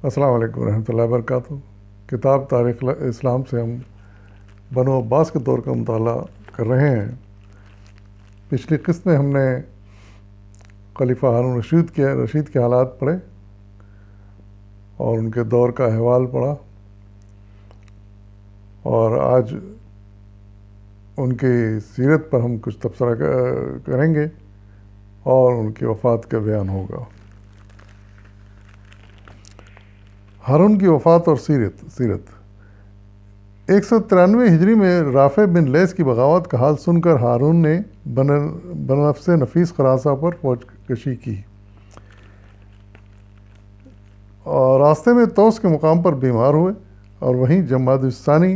السلام علیکم ورحمۃ اللہ وبرکاتہ۔ کتاب تاریخ اسلام سے ہم بنو عباس کے دور کا مطالعہ کر رہے ہیں۔ پچھلی قسط میں ہم نے خلیفہ ہارون رشید کے حالات پڑھے اور ان کے دور کا احوال پڑھا، اور آج ان کی سیرت پر ہم کچھ تبصرہ کریں گے اور ان کی وفات کا بیان ہوگا۔ ہارون کی وفات اور سیرت 193 ہجری میں رافع بن لیث کی بغاوت کا حال سن کر ہارون نے بنفس نفیس خراسہ پر فوج کشی کی اور راستے میں توس کے مقام پر بیمار ہوئے اور وہیں جمادی الثانی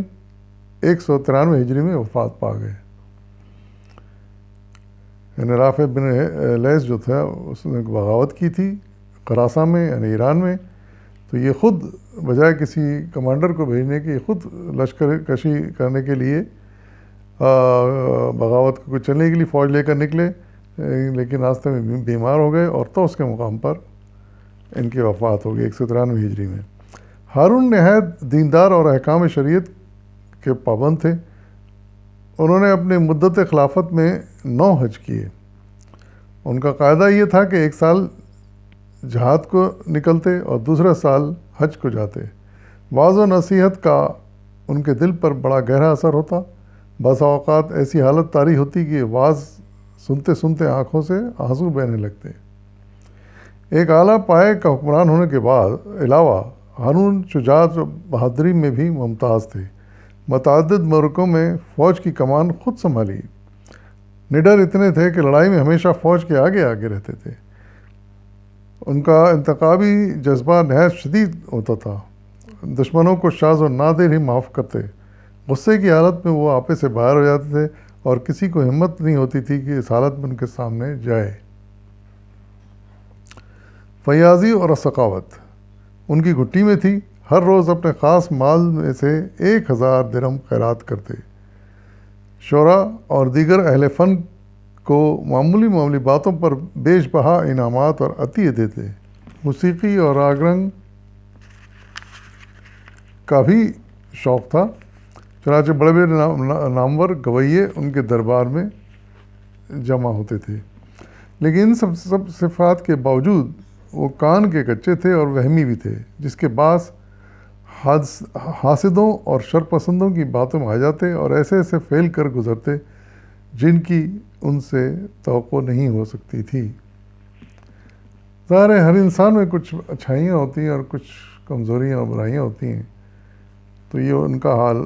193 ہجری میں وفات پا گئے۔ یعنی رافع بن لیث جو تھا اس نے بغاوت کی تھی خراسہ میں، یعنی ایران میں، تو یہ خود بجائے کسی کمانڈر کو بھیجنے کی خود لشکر کشی کرنے کے لیے بغاوت کو چلنے کے لیے فوج لے کر نکلے، لیکن راستے میں بیمار ہو گئے اور تو اس کے مقام پر ان کی وفات ہو گئی 193 ہجری میں۔ ہارون نہایت دیندار اور احکام شریعت کے پابند تھے۔ انہوں نے اپنے مدت خلافت میں 9 حج کیے۔ ان کا قاعدہ یہ تھا کہ 1 سال جہاد کو نکلتے اور دوسرا سال حج کو جاتے۔ وعظ و نصیحت کا ان کے دل پر بڑا گہرا اثر ہوتا۔ بعض اوقات ایسی حالت طاری ہوتی کہ وعظ سنتے سنتے آنکھوں سے آنسو بہنے لگتے۔ ایک اعلیٰ پائے کا حکمران ہونے کے علاوہ ہارون شجاعت و بہادری میں بھی ممتاز تھے۔ متعدد معرکوں میں فوج کی کمان خود سنبھالی۔ نڈر اتنے تھے کہ لڑائی میں ہمیشہ فوج کے آگے رہتے تھے۔ ان کا انتقامی جذبہ نہایت شدید ہوتا تھا۔ دشمنوں کو شاذ و نادر ہی معاف کرتے۔ غصے کی حالت میں وہ آپے سے باہر ہو جاتے تھے اور کسی کو ہمت نہیں ہوتی تھی کہ اس حالت میں ان کے سامنے جائے۔ فیاضی اور سخاوت ان کی گھٹی میں تھی۔ ہر روز اپنے خاص مال میں سے 1000 درہم خیرات کرتے۔ شعراء اور دیگر اہل فن کو معمولی باتوں پر بیش بہا انعامات اور عطیے دیتے۔ موسیقی اور راگ رنگ کا بھی شوق تھا، چنانچہ بڑے نامور گویے ان کے دربار میں جمع ہوتے تھے۔ لیکن ان سب صفات کے باوجود وہ کان کے کچے تھے اور وہمی بھی تھے، جس کے باعث حاسدوں اور شرپسندوں کی باتوں میں آ جاتے اور ایسے فعل کر گزرتے جن کی ان سے توقع نہیں ہو سکتی تھی۔ ظاہر ہے ہر انسان میں کچھ اچھائیاں ہوتی ہیں اور کچھ کمزوریاں اور برائیاں ہوتی ہیں، تو یہ ان کا حال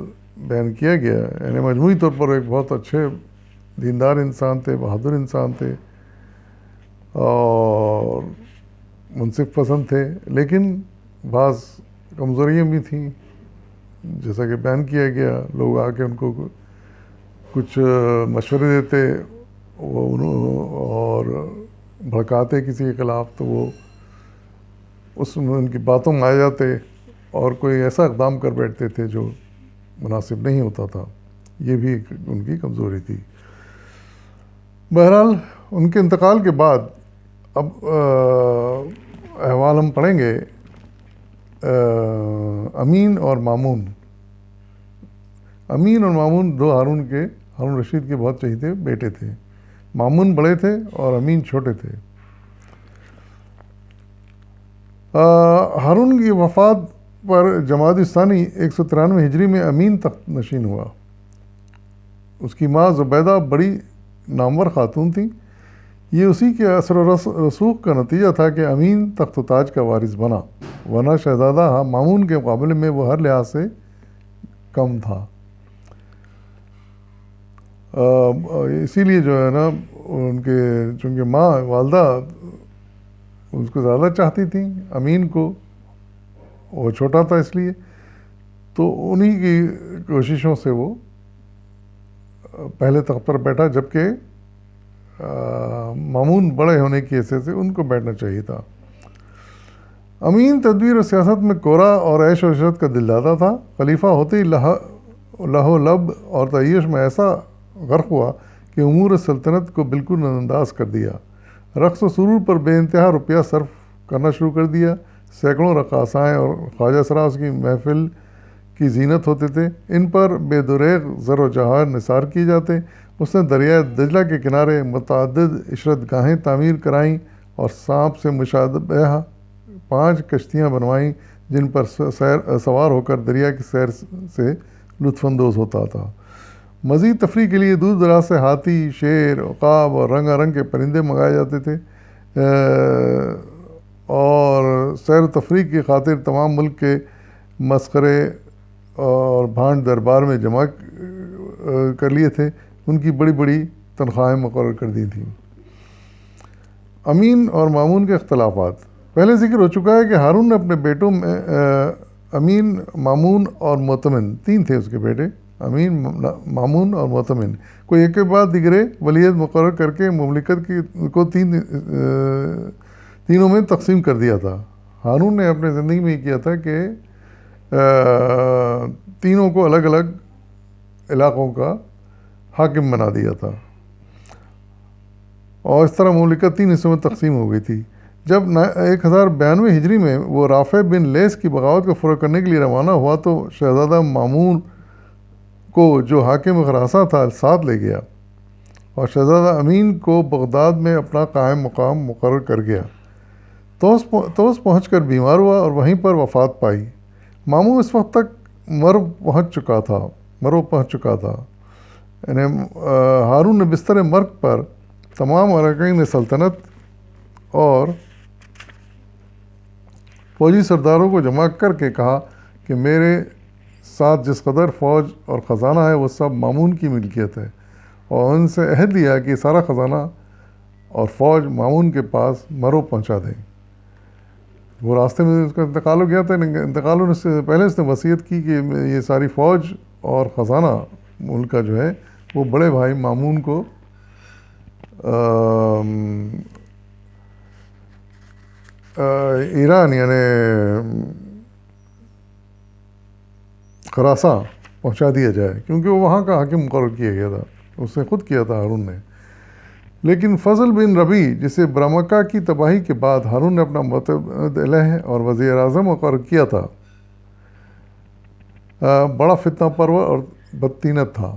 بیان کیا گیا۔ یعنی مجموعی طور پر ایک بہت اچھے دیندار انسان تھے، بہادر انسان تھے اور منصف پسند تھے، لیکن بعض کمزوریاں بھی تھیں، جیسا کہ بیان کیا گیا۔ لوگ آ کے ان کو کچھ مشورے دیتے اور بھڑکاتے کسی کے خلاف، تو وہ اس میں ان کی باتوں میں آ جاتے اور کوئی ایسا اقدام کر بیٹھتے تھے جو مناسب نہیں ہوتا تھا۔ یہ بھی ان کی کمزوری تھی۔ بہرحال ان کے انتقال کے بعد اب احوال ہم پڑھیں گے۔ امین اور مامون 2 ہارون رشید کے بہت چہیتے بیٹے تھے۔ مامون بڑے تھے اور امین چھوٹے تھے۔ ہارون کی وفات پر جمادی الثانی 193 ہجری میں امین تخت نشین ہوا۔ اس کی ماں زبیدہ بڑی نامور خاتون تھیں۔ یہ اسی کے اثر و رسوخ کا نتیجہ تھا کہ امین تخت و تاج کا وارث بنا، ورنہ شہزادہ مامون کے مقابلے میں وہ ہر لحاظ سے کم تھا۔ اسی لیے جو ہے نا ان کے چونکہ ماں والدہ اس کو زیادہ چاہتی تھیں امین کو، وہ چھوٹا تھا اس لیے، تو انہی کی کوششوں سے وہ پہلے تخت پر بیٹھا، جبکہ مامون بڑے ہونے کی حیثیت سے ان کو بیٹھنا چاہیے تھا۔ امین تدبیر و سیاست میں کورا اور عیش و عشرت کا دلدادہ تھا۔ خلیفہ ہوتے ہی لہو لب اور تعیش میں ایسا غرق ہوا کہ امور سلطنت کو بالکل نظر انداز کر دیا۔ رقص و سرور پر بے انتہا روپیہ صرف کرنا شروع کر دیا۔ سینکڑوں رقاصائیں اور خواجہ سرا اس کی محفل کی زینت ہوتے تھے، ان پر بے دریغ زر و جواہر نثار کیے جاتے۔ اس نے دریائے دجلہ کے کنارے متعدد عشرت گاہیں تعمیر کرائیں اور سانپ سے مشابہہ 5 کشتیاں بنوائیں جن پر سوار ہو کر دریا کی سیر سے لطف اندوز ہوتا تھا۔ مزید تفریح کے لیے دور دراز سے ہاتھی، شیر، عقاب اور رنگا رنگ کے پرندے منگائے جاتے تھے، اور سیر و تفریح کی خاطر تمام ملک کے مسخرے اور بھانڈ دربار میں جمع کر لیے تھے، ان کی بڑی بڑی تنخواہیں مقرر کر دی تھیں۔ امین اور مامون کے اختلافات۔ پہلے ذکر ہو چکا ہے کہ ہارون نے اپنے بیٹوں میں امین، مامون اور معتمن، 3 تھے اس کے بیٹے، امین، مامون اور معتمن، کو ایک کے بعد دیگرے ولیعہد مقرر کر کے مملکت کو تینوں میں تقسیم کر دیا تھا۔ ہارون نے اپنے زندگی میں یہ کیا تھا کہ تینوں کو الگ الگ علاقوں کا حاکم بنا دیا تھا، اور اس طرح مملکت 3 حصوں میں تقسیم ہو گئی تھی۔ جب 1092 ہجری میں وہ رافع بن لیس کی بغاوت کو فروغ کرنے کے لیے روانہ ہوا تو شہزادہ مامون کو، جو حاکم خراساں تھا، ساتھ لے گیا اور شہزادہ امین کو بغداد میں اپنا قائم مقام مقرر کر گیا۔ توس پہنچ کر بیمار ہوا اور وہیں پر وفات پائی۔ مامون اس وقت تک مرو پہنچ چکا تھا، یعنی ہارون نے بستر مرگ پر تمام اراکین سلطنت اور فوجی سرداروں کو جمع کر کے کہا کہ میرے ساتھ جس قدر فوج اور خزانہ ہے وہ سب مامون کی ملکیت ہے، اور ان سے عہد لیا کہ سارا خزانہ اور فوج مامون کے پاس مرو پہنچا دیں۔ وہ راستے میں اس کا انتقال ہو گیا تھا، انتقال ہونے سے پہلے اس نے وصیت کی کہ یہ ساری فوج اور خزانہ ملک کا جو ہے وہ بڑے بھائی مامون کو ایران یعنی خراساں پہنچا دیا جائے، کیونکہ وہ وہاں کا حاکم مقرر کیا گیا تھا، اس نے خود کیا تھا ہارون نے۔ لیکن فضل بن ربی، جسے برمکہ کی تباہی کے بعد ہارون نے اپنا معتمد علیہ اور وزیر اعظم مقرر کیا تھا، بڑا فتنہ پرور اور بدطینت تھا۔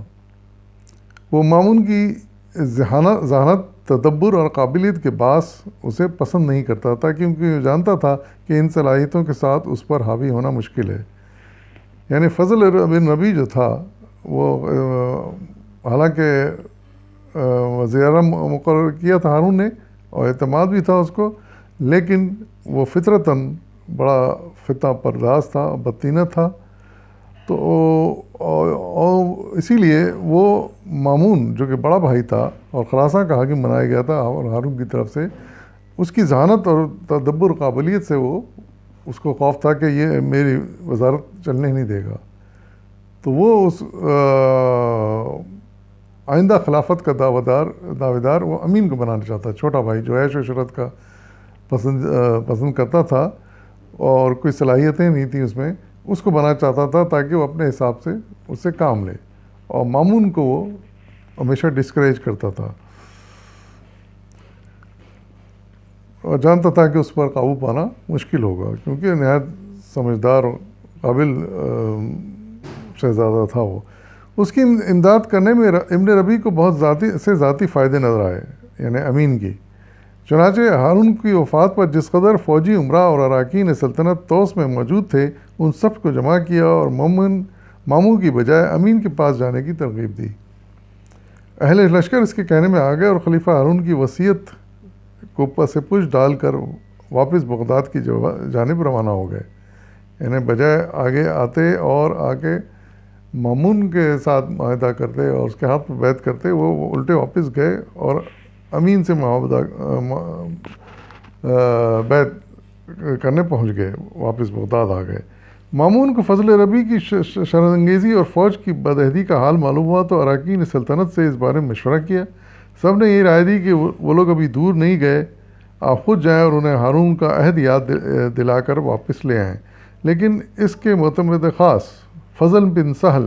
وہ مامون کی ذہانت، تدبر اور قابلیت کے باعث اسے پسند نہیں کرتا تھا، کیونکہ وہ جانتا تھا کہ ان صلاحیتوں کے ساتھ اس پر حاوی ہونا مشکل ہے۔ یعنی فضل بن ربی جو تھا وہ حالانکہ وزیر اعظم مقرر کیا تھا ہارون نے اور اعتماد بھی تھا اس کو، لیکن وہ فطرتاً بڑا فتنہ پرداز تھا، بدطینت تھا، تو اور اسی لیے وہ مامون جو کہ بڑا بھائی تھا اور خراساں کا حاکم بنایا گیا تھا اور ہارون کی طرف سے، اس کی ذہانت اور تدبر قابلیت سے وہ اس کو خوف تھا کہ یہ میری وزارت چلنے نہیں دے گا، تو وہ اس آئندہ خلافت کا دعویدار وہ امین کو بنانا چاہتا، چھوٹا بھائی جو عیش و عشرت کا پسند کرتا تھا اور کوئی صلاحیتیں نہیں تھیں اس میں، اس کو بنانا چاہتا تھا تاکہ وہ اپنے حساب سے اس سے کام لے، اور مامون کو وہ ہمیشہ ڈسکریج کرتا تھا اور جانتا تھا کہ اس پر قابو پانا مشکل ہوگا، کیونکہ نہایت سمجھدار اور قابل شہزادہ تھا وہ۔ اس کی امداد کرنے میں ابن ربی کو بہت ذاتی فائدے نظر آئے، یعنی امین کی۔ چنانچہ ہارون کی وفات پر جس قدر فوجی امراء اور اراکین سلطنت توس میں موجود تھے ان سب کو جمع کیا اور مامون کی بجائے امین کے پاس جانے کی ترغیب دی۔ اہل لشکر اس کے کہنے میں آ گئے اور خلیفہ ہارون کی وصیت کو پس پش ڈال کر واپس بغداد کی جانب روانہ ہو گئے، یعنی بجائے آگے آتے اور آ کے مامون کے ساتھ معاہدہ کرتے اور اس کے ہاتھ پہ بیعت کرتے، وہ الٹے واپس گئے اور امین سے بیعت کرنے پہنچ گئے، واپس بغداد آ گئے۔ مامون کو فضل ربی کی شرانگیزی اور فوج کی بدعہدی کا حال معلوم ہوا تو اراکین سلطنت سے اس بارے میں مشورہ کیا۔ سب نے یہ رائے دی کہ وہ لوگ ابھی دور نہیں گئے، آپ خود جائیں اور انہیں ہارون کا عہد یاد دلا کر واپس لے آئیں۔ لیکن اس کے معتمد خاص فضل بن سہل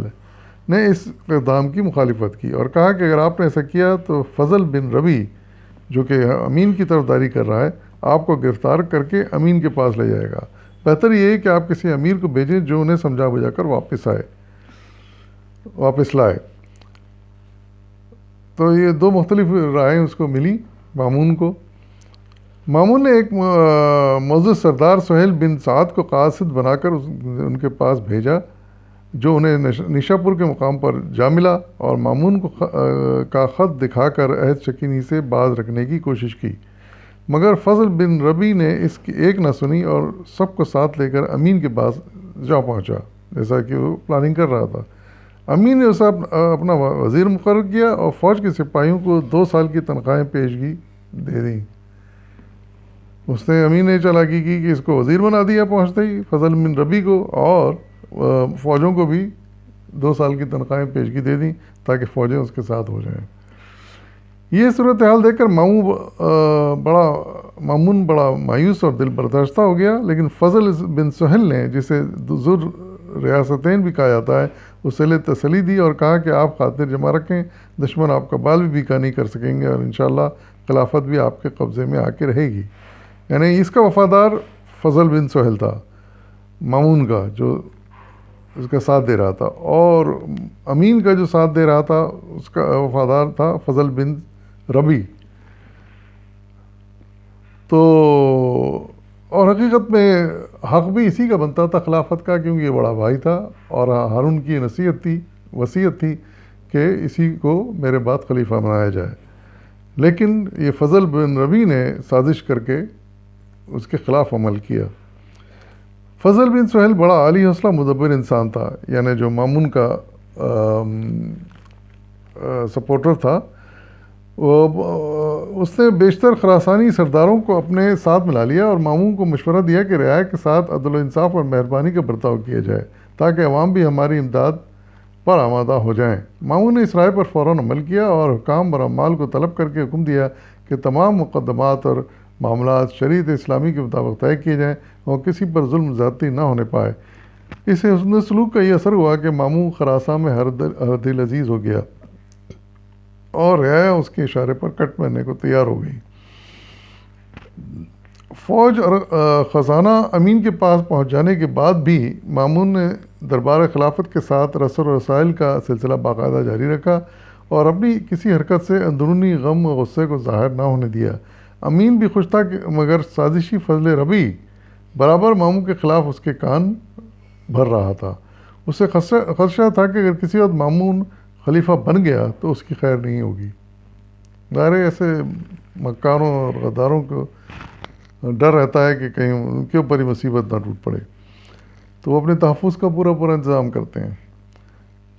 نے اس اقدام کی مخالفت کی اور کہا کہ اگر آپ نے ایسا کیا تو فضل بن ربی جو کہ امین کی طرفداری کر رہا ہے آپ کو گرفتار کر کے امین کے پاس لے جائے گا۔ بہتر یہ ہے کہ آپ کسی امیر کو بھیجیں جو انہیں سمجھا بجھا کر واپس لائے۔ تو یہ دو مختلف رائے اس کو ملی مامون کو۔ مامون نے ایک معزز سردار سہیل بن سعد کو قاصد بنا کر ان کے پاس بھیجا، جو انہیں نشاپور کے مقام پر جا ملا اور مامون کو کا خط دکھا کر عہد شکنی سے باز رکھنے کی کوشش کی، مگر فضل بن ربی نے اس کی ایک نہ سنی اور سب کو ساتھ لے کر امین کے پاس جا پہنچا، جیسا کہ وہ پلاننگ کر رہا تھا۔ امین نے اسے اپنا وزیر مقرر کیا اور فوج کے سپاہیوں کو 2 سال کی تنخواہیں پیشگی دے دیں۔ اس نے امین نے چالاکی کی کہ اس کو وزیر بنا دیا پہنچتے ہی فضل بن ربی کو، اور فوجوں کو بھی 2 سال کی تنخواہیں پیشگی دے دیں تاکہ فوجیں اس کے ساتھ ہو جائیں۔ یہ صورتحال دیکھ کر مامون بڑا مایوس اور دل برداشتہ ہو گیا، لیکن فضل بن سہیل نے، جسے ذو ریاستین بھی کہا جاتا ہے، اسے تسلی دی اور کہا کہ آپ خاطر جمع رکھیں، دشمن آپ کا بال بھی بیکا نہیں کر سکیں گے اور انشاءاللہ خلافت بھی آپ کے قبضے میں آ کے رہے گی۔ یعنی اس کا وفادار فضل بن سہیل تھا، مامون کا جو اس کا ساتھ دے رہا تھا، اور امین کا جو ساتھ دے رہا تھا اس کا وفادار تھا فضل بن ربی۔ تو اور حقیقت میں حق بھی اسی کا بنتا تھا خلافت کا، کیونکہ یہ بڑا بھائی تھا اور ہارون کی وصیت تھی کہ اسی کو میرے بعد خلیفہ بنایا جائے، لیکن یہ فضل بن ربی نے سازش کر کے اس کے خلاف عمل کیا۔ فضل بن سہیل بڑا عالی حوصلہ مدبر انسان تھا، یعنی جو مامون کا سپورٹر تھا، اس نے بیشتر خراسانی سرداروں کو اپنے ساتھ ملا لیا اور مامون کو مشورہ دیا کہ رعایا کے ساتھ عدل و انصاف اور مہربانی کا برتاؤ کیا جائے تاکہ عوام بھی ہماری امداد پر آمادہ ہو جائیں۔ مامون نے اس رائے پر فوراً عمل کیا اور حکام اور عمال کو طلب کر کے حکم دیا کہ تمام مقدمات اور معاملات شریعت اسلامی کے مطابق طے کیے جائیں اور کسی پر ظلم زیادتی نہ ہونے پائے۔ اس حسن سلوک کا یہ اثر ہوا کہ مامون خراساں میں ہر دل عزیز ہو گیا اور رعایا اس کے اشارے پر کٹ مارنے کو تیار ہو گئی۔ فوج اور خزانہ امین کے پاس پہنچ جانے کے بعد بھی مامون نے دربار خلافت کے ساتھ رسل و رسائل کا سلسلہ باقاعدہ جاری رکھا اور اپنی کسی حرکت سے اندرونی غم و غصے کو ظاہر نہ ہونے دیا۔ امین بھی خوش تھا مگر سازشی فضل ربی برابر مامون کے خلاف اس کے کان بھر رہا تھا۔ اسے خدشہ تھا کہ اگر کسی وقت مامون خلیفہ بن گیا تو اس کی خیر نہیں ہوگی۔ ظاہر ایسے مکاروں اور غداروں کو ڈر رہتا ہے کہ کہیں ان کے اوپر ہی مصیبت نہ ٹوٹ پڑے، تو وہ اپنے تحفظ کا پورا انتظام کرتے ہیں۔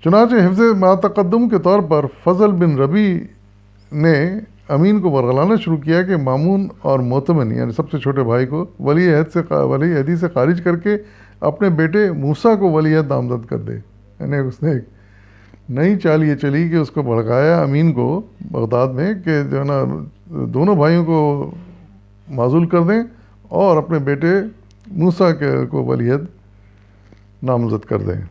چنانچہ حفظ ما تقدم کے طور پر فضل بن ربی نے امین کو ورغلانا شروع کیا کہ مامون اور معتمن یعنی سب سے چھوٹے بھائی کو ولی عہدی سے خارج کر کے اپنے بیٹے موسیٰ کو ولی عہد نامزد کر دے۔ یعنی اس نے ایک نئی چال یہ چلی کہ اس کو بھڑکایا امین کو بغداد میں کہ جو ہے نا دونوں بھائیوں کو معزول کر دیں اور اپنے بیٹے موسیٰ کو ولی عہد نامزد کر دیں۔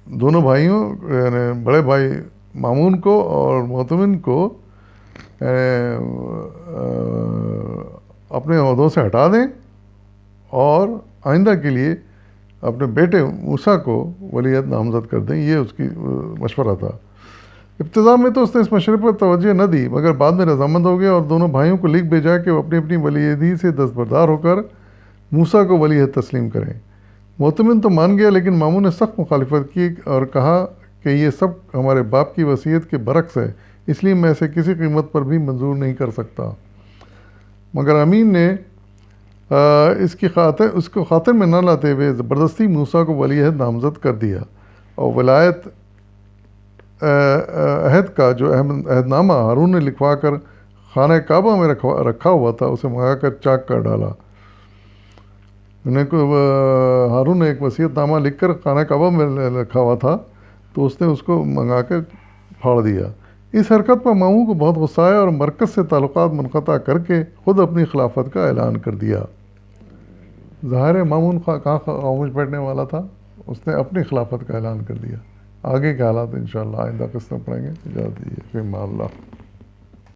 دونوں بھائیوں یعنی بڑے بھائی مامون کو اور معتمن کو اپنے عہدوں سے ہٹا دیں اور آئندہ کے لیے اپنے بیٹے موسیٰ کو ولی عہد نامزد کر دیں۔ یہ اس کی مشورہ تھا۔ ابتدا میں تو اس نے اس مشورے پر توجہ نہ دی، مگر بعد میں رضامند ہو گیا اور دونوں بھائیوں کو لکھ بھیجا کہ وہ اپنی اپنی ولی عہدی سے دستبردار ہو کر موسیٰ کو ولی عہد تسلیم کریں۔ معتمن تو مان گیا، لیکن مامون نے سخت مخالفت کی اور کہا کہ یہ سب ہمارے باپ کی وصیت کے برعکس ہے، اس لیے میں اسے کسی قیمت پر بھی منظور نہیں کر سکتا۔ مگر امین نے اس کو خاطر میں نہ لاتے ہوئے زبردستی موسیٰ کو ولی عہد نامزد کر دیا اور ولایت عہد کا جو عہد نامہ ہارون نے لکھوا کر خانہ کعبہ میں رکھا ہوا تھا اسے منگا کر چاک کر ڈالا۔ ہارون نے ایک وصیت نامہ لکھ کر خانہ کعبہ میں رکھا ہوا تھا تو اس نے اس کو منگا کر پھاڑ دیا۔ اس حرکت پر مامون کو بہت غصہ آیا اور مرکز سے تعلقات منقطع کر کے خود اپنی خلافت کا اعلان کر دیا۔ ظاہر ہے مامون کہاں خاموش بیٹھنے والا تھا، اس نے اپنی خلافت کا اعلان کر دیا۔ آگے کے حالات انشاءاللہ آئندہ قسط میں پڑھیں گے۔ اجازت دیجیے، فی امان اللہ۔